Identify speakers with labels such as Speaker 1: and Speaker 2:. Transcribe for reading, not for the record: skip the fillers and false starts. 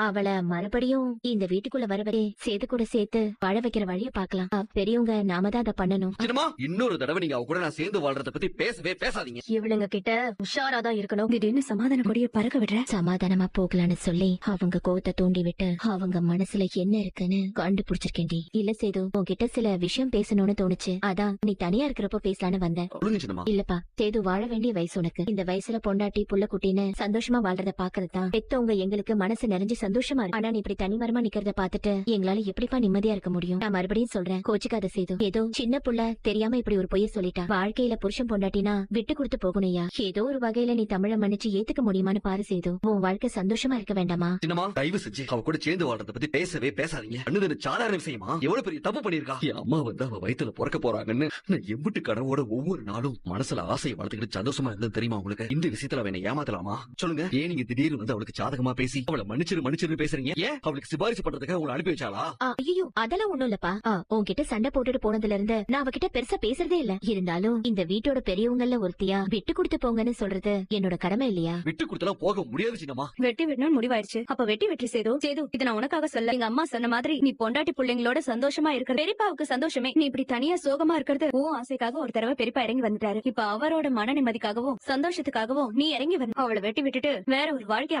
Speaker 1: அவள மறுபடியும் இந்த வீட்டுக்குள்ள வரவரே சேது கூட சேர்த்து வாழ வைக்கிற வழிய பாக்கலாம். பெரியவங்க நாம தான் அதை பண்ணணும்.
Speaker 2: சின்னம்மா, இன்னொரு தடவை நீங்க அவ கூட நான் சேர்ந்து வாழ்றத பத்தி பேசவே பேசாதீங்க.
Speaker 1: இவளுங்க கிட்ட உஷாராதான் இருக்கணும். திடீர்னு சமாதான கொடிய பறக்க விடுற. சமாதானமா போகலான்னு சொல்லி அவங்க கோவத்தை தூண்டி விட்டு அவங்க மனசுல என்ன இருக்குன்னு கண்டுபிடிச்சிருக்கேன்டி. இல்ல சேது, உன்கிட்ட சில விஷயம் பேசணும்னு தோணுச்சு. அதான் நீ தனியா இருக்கிறப்ப பேசலான்னு வந்தேன்.
Speaker 2: சொல்லுங்க சின்னம்மா.
Speaker 1: இல்லப்பா சேது, வாழ வேண்டிய வயசு உனக்கு. இந்த வயசுல பொண்டாட்டி புள்ள குட்டின்னு சந்தோஷமா வாழ்றத பாக்குறதுதான் பெத்தவங்க எங்களுக்கு மனசு நிறைஞ்சு சந்தோஷமா இருக்கு. ஆனா நீ இப்படி தனிமரமா நிக்கிறத பாத்துட்டு எங்களால எப்படிப்பா நிம்மதியா இருக்க முடியும்? நான் மறுபடியும் சொல்றேன், கோச்சிக்காத சேது. ஏதோ சின்ன புள்ள தெரியாம இப்படி ஒரு பொய்ய சொல்லிட்டா. வாழ்க்கையில புருஷன் பொண்டாட்டினா விட்டு கொடுத்து போகணும்யா. ஏதோ ஒரு வகையில நீ தமிழ மன்னிச்சு ஏத்துக்க முடியுமான்னு பாரு சேது. உன் வாழ்க்கை சந்தோஷமா இருக்க வேண்டாமா?
Speaker 2: சின்னம்மா, தயவு செஞ்சு அவ கூட சேர்ந்து வாழ்றத பத்தி பேசவே பேசாதீங்க. அண்ணது சாதாரண விஷயமா? எவ்வளவு பெரிய தப்பு பண்ணிருக்கா. என் அம்மா வந்து அவ வயித்துல பிறக்க போறாங்கன்னு நான் எம்பிட்டு கனவோட ஒவ்வொரு நாளும் மனசுல ஆசையை வளர்த்துக்கிட்டு சந்தோஷமா இருந்தது தெரியுமா உங்களுக்கு? இந்த விஷயத்துல அவனை ஏமாத்தலாமா சொல்லுங்க? ஏன் நீங்க திடீர்னு வந்து அவளுக்கு சாதகமா பேசி அவளை மன்னிச்சிரு பேசுறீங்க? ஏன் அவளுக்கு சிபாரிசு பண்றதுக்கு உங்களை அனுப்பி வச்சாளா?
Speaker 1: ஐயோ, அதெல்லாம் ஒண்ணும் இல்லப்பா. உன்கிட்ட சண்டை போட்டுட்டு போனதுல இருந்து நான் அவகிட்ட பெருசா பேசுறதே இல்ல. இருந்தாலும் இந்த வீட்டோட பெரியவங்கல்ல ஒருத்தியா விட்டு கொடுத்து போங்கன்னு சொல்றது என்னோட கடமை இல்லையா?
Speaker 2: விட்டு கொடுத்தலாம் போக முடியாது சின்னம்மா.
Speaker 3: வெட்டி விடணும்னு முடிவாயிருச்சு. அப்ப வெட்டி வெற்றி சேது. சேது, இது நான் உனக்காக சொல்ல. எங்க அம்மா சொன்ன மாதிரி நீ பொண்டாட்டி பிள்ளைங்களோட சந்தோஷமா இருக்கிற பெரியப்பாவுக்கு சந்தோஷமே. நீ இப்படி தனியா சோகமா இருக்கிறது உன் ஆசைக்காக ஒரு தடவை பெரியப்பா இறங்கி வந்துட்டாரு. இப்ப அவரோட மன நிம்மதிக்காகவும் சந்தோஷத்துக்காகவும் நீ இறங்கி வந்து அவளை வெட்டி விட்டுட்டு வேற ஒரு வாழ்க்கை